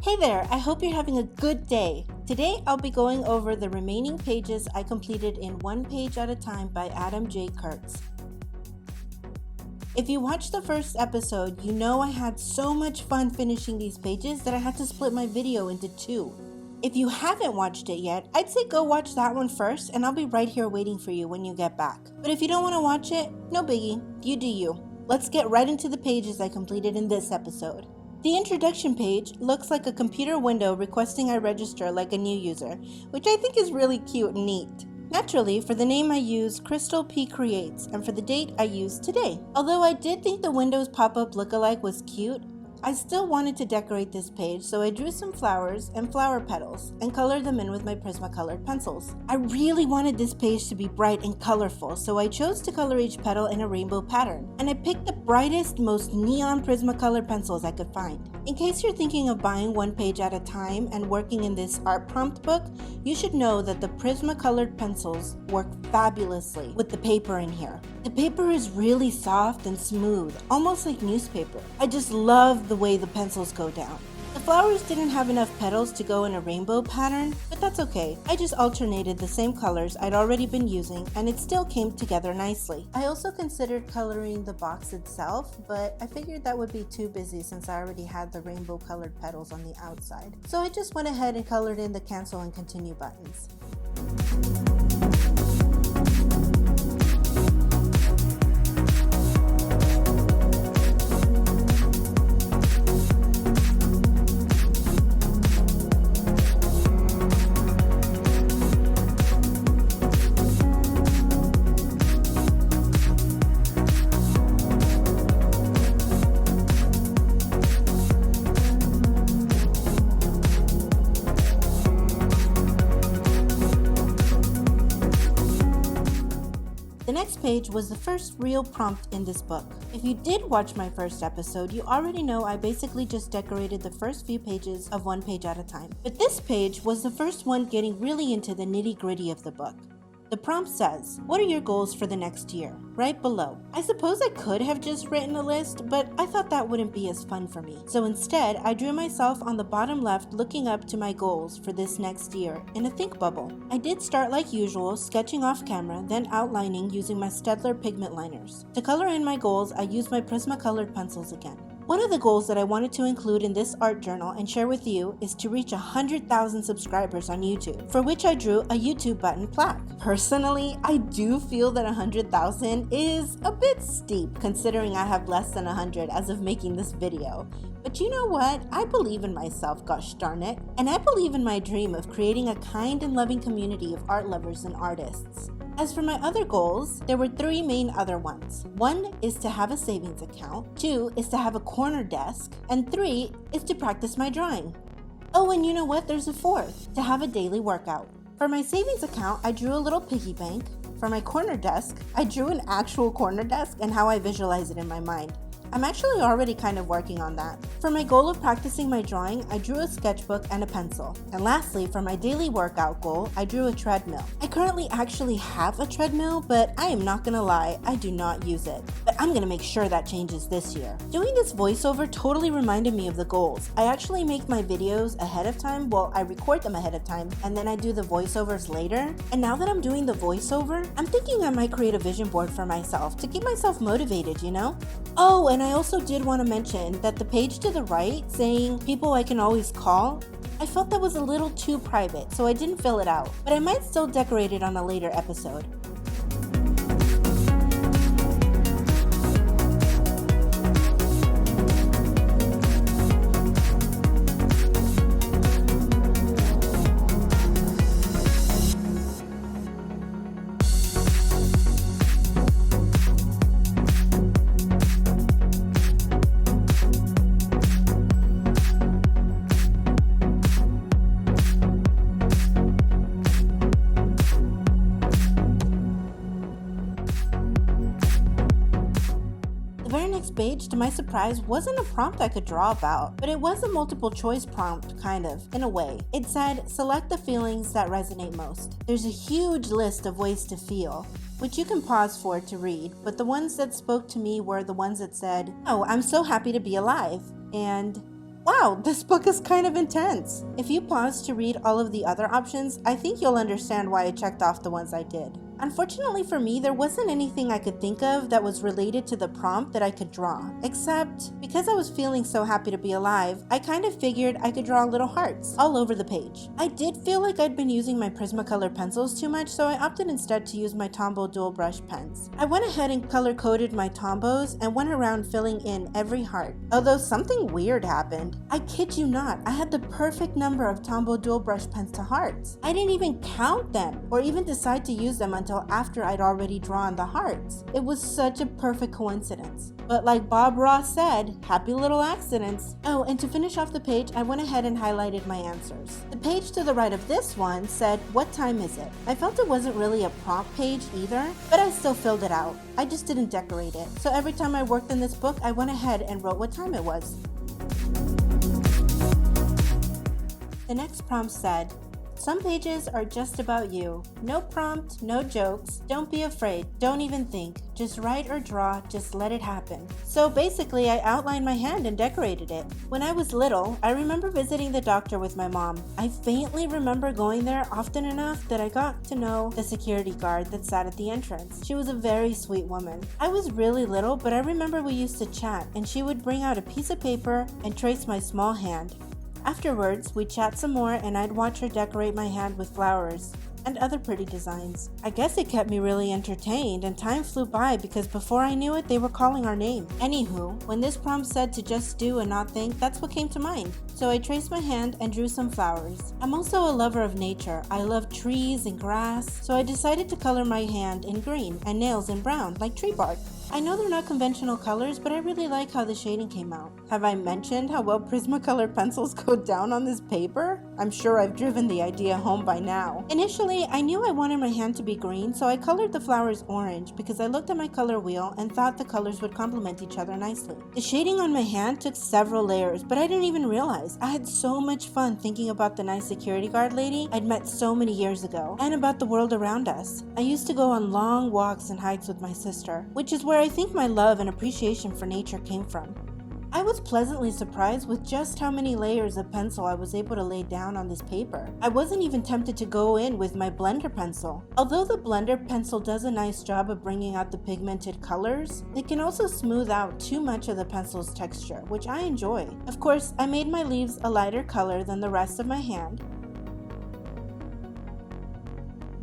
Hey there, I hope you're having a good day. Today I'll be going over the remaining pages I completed in One Page at a Time by Adam J Kurtz. If you watched the first episode, you know I had so much fun finishing these pages that I had to split my video into two. If you haven't watched it yet, I'd say go watch that one first and I'll be right here waiting for you when you get back. But if you don't want to watch it, no biggie, you do you. Let's get right into the pages I completed in this episode. The introduction page looks like a computer window requesting I register like a new user, which I think is really cute and neat. Naturally, for the name I use Crystal P Creates, and for the date I use today. Although I did think the Windows pop-up lookalike was cute, I still wanted to decorate this page, so I drew some flowers and flower petals and colored them in with my Prismacolor pencils. I really wanted this page to be bright and colorful, so I chose to color each petal in a rainbow pattern, and I picked the brightest, most neon Prismacolor pencils I could find. In case you're thinking of buying One Page at a Time and working in this art prompt book, you should know that the Prismacolored pencils work fabulously with the paper in here. The paper is really soft and smooth, almost like newspaper. I just love the way the pencils go down. The flowers didn't have enough petals to go in a rainbow pattern, but that's okay. I just alternated the same colors I'd already been using and it still came together nicely. I also considered coloring the box itself, but I figured that would be too busy since I already had the rainbow colored petals on the outside. So I just went ahead and colored in the cancel and continue buttons. The next page was the first real prompt in this book. If you did watch my first episode, you already know I basically just decorated the first few pages of One Page at a Time. But this page was the first one getting really into the nitty-gritty of the book. The prompt says, what are your goals for the next year? Right below. I suppose I could have just written a list, but I thought that wouldn't be as fun for me. So instead, I drew myself on the bottom left looking up to my goals for this next year in a think bubble. I did start like usual, sketching off camera, then outlining using my Staedtler pigment liners. To color in my goals, I used my Prismacolored pencils again. One of the goals that I wanted to include in this art journal and share with you is to reach 100,000 subscribers on YouTube, for which I drew a YouTube button plaque. Personally, I do feel that 100,000 is a bit steep considering I have less than 100 as of making this video. But you know what? I believe in myself, gosh darn it. And I believe in my dream of creating a kind and loving community of art lovers and artists. As for my other goals, there were three main other ones. One is to have a savings account, two is to have a corner desk, and three is to practice my drawing. Oh, and you know what? There's a fourth, to have a daily workout. For my savings account, I drew a little piggy bank. For my corner desk, I drew an actual corner desk and how I visualize it in my mind. I'm actually already kind of working on that. For my goal of practicing my drawing, I drew a sketchbook and a pencil. And lastly, for my daily workout goal, I drew a treadmill. I currently actually have a treadmill, but I am not gonna lie, I do not use it. But I'm gonna make sure that changes this year. Doing this voiceover totally reminded me of the goals. I actually make my videos ahead of time, well, I record them ahead of time, and then I do the voiceovers later. And now that I'm doing the voiceover, I'm thinking I might create a vision board for myself to keep myself motivated, you know? Oh, and I also did want to mention that the page to the right saying people I can always call, I felt that was a little too private, so I didn't fill it out, but I might still decorate it on a later episode. The very next page, to my surprise, wasn't a prompt I could draw about, but it was a multiple choice prompt, kind of, in a way. It said, select the feelings that resonate most. There's a huge list of ways to feel, which you can pause for to read, but the ones that spoke to me were the ones that said, oh, I'm so happy to be alive, and Wow, this book is kind of intense. If you pause to read all of the other options, I think you'll understand why I checked off the ones I did. Unfortunately for me, there wasn't anything I could think of that was related to the prompt that I could draw, except because I was feeling so happy to be alive, I kind of figured I could draw little hearts all over the page. I did feel like I'd been using my Prismacolor pencils too much, so I opted instead to use my Tombow dual brush pens. I went ahead and color-coded my Tombows and went around filling in every heart, although something weird happened. I kid you not, I had the perfect number of Tombow dual brush pens to hearts. I didn't even count them or even decide to use them until after I'd already drawn the hearts. It was such a perfect coincidence. But like Bob Ross said, happy little accidents. Oh, and to finish off the page, I went ahead and highlighted my answers. The page to the right of this one said, "What time is it?" I felt it wasn't really a prompt page either, but I still filled it out. I just didn't decorate it. So every time I worked in this book, I went ahead and wrote what time it was. The next prompt said, "Some pages are just about you. No prompt, no jokes. Don't be afraid. Don't even think. Just write or draw. Just let it happen." So basically, I outlined my hand and decorated it. When I was little, I remember visiting the doctor with my mom. I faintly remember going there often enough that I got to know the security guard that sat at the entrance. She was a very sweet woman. I was really little, but I remember we used to chat, and she would bring out a piece of paper and trace my small hand. Afterwards, we'd chat some more and I'd watch her decorate my hand with flowers and other pretty designs. I guess it kept me really entertained and time flew by because before I knew it, they were calling our name. Anywho, when this prompt said to just do and not think, that's what came to mind. So I traced my hand and drew some flowers. I'm also a lover of nature. I love trees and grass, so I decided to color my hand in green and nails in brown, like tree bark. I know they're not conventional colors, but I really like how the shading came out. Have I mentioned how well Prismacolor pencils go down on this paper? I'm sure I've driven the idea home by now. Initially, I knew I wanted my hand to be green, so I colored the flowers orange because I looked at my color wheel and thought the colors would complement each other nicely. The shading on my hand took several layers, but I didn't even realize. I had so much fun thinking about the nice security guard lady I'd met so many years ago, and about the world around us. I used to go on long walks and hikes with my sister, which is where I think my love and appreciation for nature came from. I was pleasantly surprised with just how many layers of pencil I was able to lay down on this paper. I wasn't even tempted to go in with my blender pencil. Although the blender pencil does a nice job of bringing out the pigmented colors, it can also smooth out too much of the pencil's texture, which I enjoy. Of course, I made my leaves a lighter color than the rest of my hand.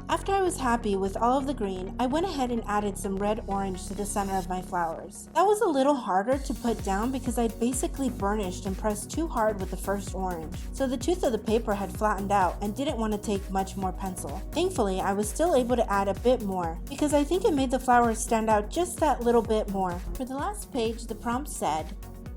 After I was happy with all of the green, I went ahead and added some red-orange to the center of my flowers. That was a little harder to put down because I'd basically burnished and pressed too hard with the first orange, so the tooth of the paper had flattened out and didn't want to take much more pencil. Thankfully, I was still able to add a bit more because I think it made the flowers stand out just that little bit more. For the last page, the prompt said,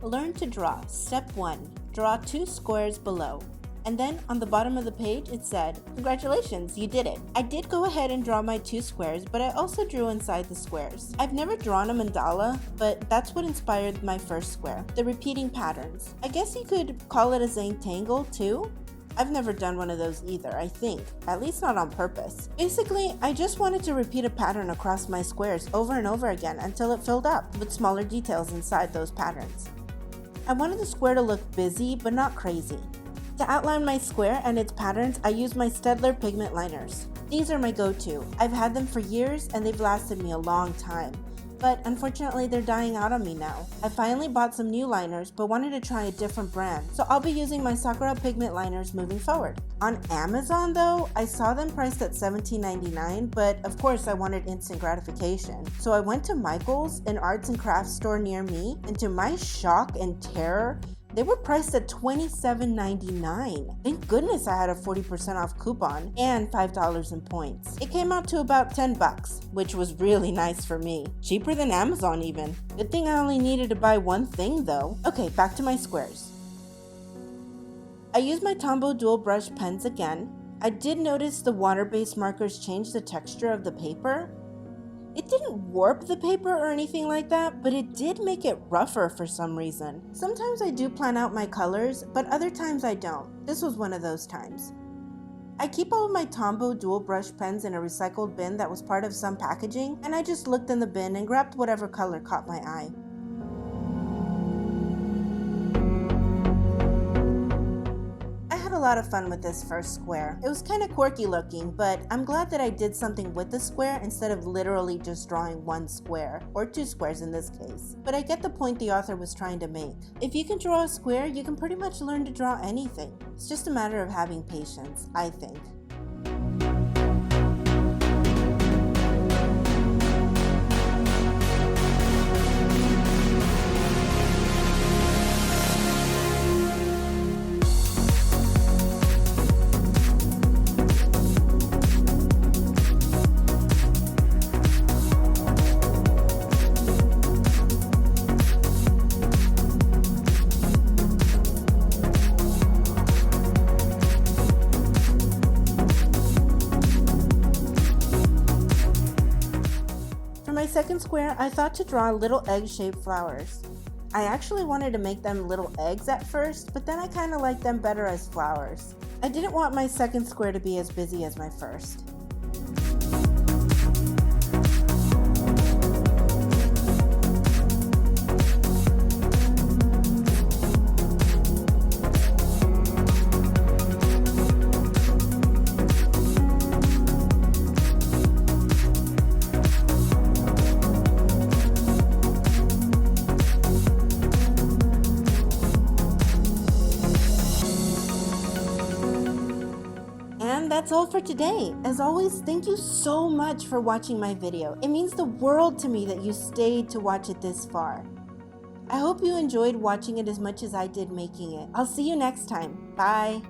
"Learn to draw. Step 1. Draw 2 squares below." And then on the bottom of the page, it said, "Congratulations, you did it." I did go ahead and draw my 2 squares, but I also drew inside the squares. I've never drawn a mandala, but that's what inspired my first square, the repeating patterns. I guess you could call it a Zentangle too? I've never done one of those either, I think, at least not on purpose. Basically, I just wanted to repeat a pattern across my squares over and over again until it filled up with smaller details inside those patterns. I wanted the square to look busy, but not crazy. To outline my square and its patterns, I used my Staedtler pigment liners. These are my go-to. I've had them for years and they've lasted me a long time. But unfortunately, they're dying out on me now. I finally bought some new liners, but wanted to try a different brand, so I'll be using my Sakura pigment liners moving forward. On Amazon though, I saw them priced at $17.99, but of course I wanted instant gratification. So I went to Michael's, an arts and crafts store near me, and to my shock and terror, they were priced at $27.99. Thank goodness I had a 40% off coupon and $5 in points. It came out to about $10, which was really nice for me. Cheaper than Amazon even. Good thing I only needed to buy one thing though. Okay, back to my squares. I used my Tombow dual brush pens again. I did notice the water-based markers changed the texture of the paper. It didn't warp the paper or anything like that, but it did make it rougher for some reason. Sometimes I do plan out my colors, but other times I don't. This was one of those times. I keep all of my Tombow dual brush pens in a recycled bin that was part of some packaging, and I just looked in the bin and grabbed whatever color caught my eye. a lot of fun with this first square. It was kind of quirky looking, but I'm glad that I did something with the square instead of literally just drawing one square, or two squares in this case. But I get the point the author was trying to make. If you can draw a square, you can pretty much learn to draw anything. It's just a matter of having patience, I think. For my second square, I thought to draw little egg-shaped flowers. I actually wanted to make them little eggs at first, but then I kind of liked them better as flowers. I didn't want my second square to be as busy as my first. And that's all for today. As always, thank you so much for watching my video. It means the world to me that you stayed to watch it this far. I hope you enjoyed watching it as much as I did making it. I'll see you next time. Bye.